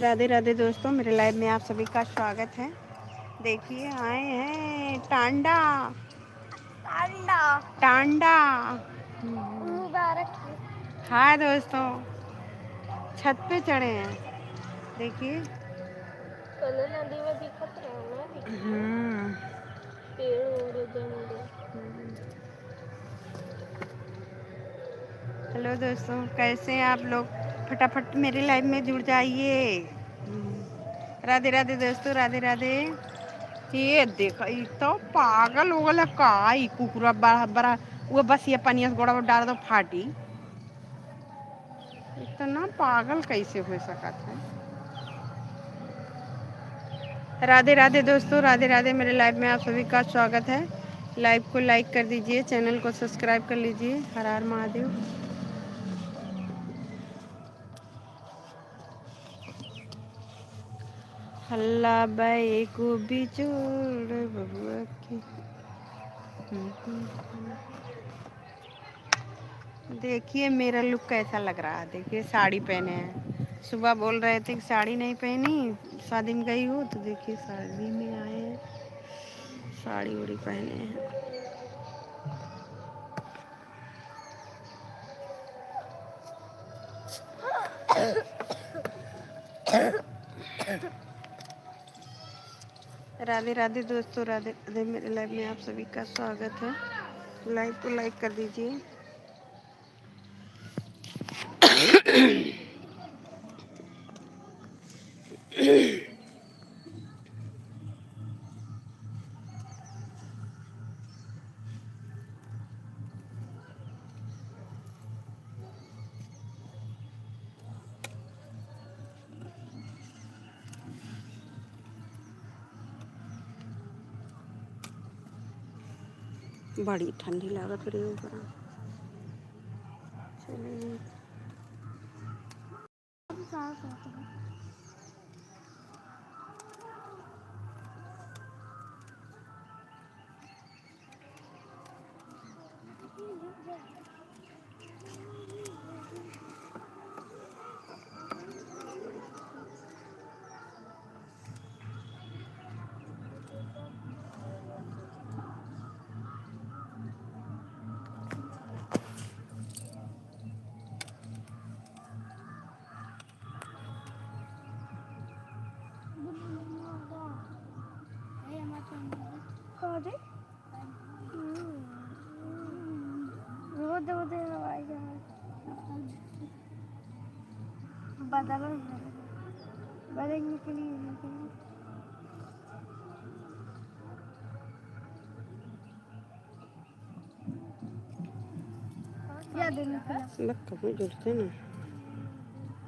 राधे राधे दोस्तों, मेरे लाइव में आप सभी का स्वागत है। देखिए आए हैं टांडा टांडा टांडा। मुबारक है। हाय दोस्तों, छत पे चढ़े हैं। देखिए कल नदी में दिखत रहे ना पेड़ ओड़ जंगल। हेलो दोस्तों, कैसे हैं आप लोग? फटाफट मेरे लाइव में जुड़ जाइए। राधे राधे दोस्तों, राधे राधे। ये देखो, ये तो पागल हो गया का ई कुकुरा बड़ा बड़ा। वो बस ये पनिया से गोड़ा डाल दो फाटी। इतना पागल कैसे हो सकता है? राधे राधे दोस्तों, राधे राधे। मेरे लाइव में आप सभी का स्वागत है। लाइव को लाइक कर दीजिए, चैनल को सब्सक्राइब कर लीजिए। हर हर महादेव। हल्ला बाई को बिछोड़ बबुआ की। देखिए मेरा लुक कैसा लग रहा है। देखिए साड़ी पहने हैं। सुबह बोल रहे थे कि साड़ी नहीं पहनी, शादी में गई हो, तो देखिए शादी में आए हैं, साड़ी उड़ी पहने हैं। राधे राधे दोस्तों, राधे राधे। मेरे लाइव में आप सभी का स्वागत है। लाइव को लाइक कर दीजिए। बड़ी ठंडी लागत रही होगा। चलिए बदलने के लिए क्या देने के लिए जुड़ते ना।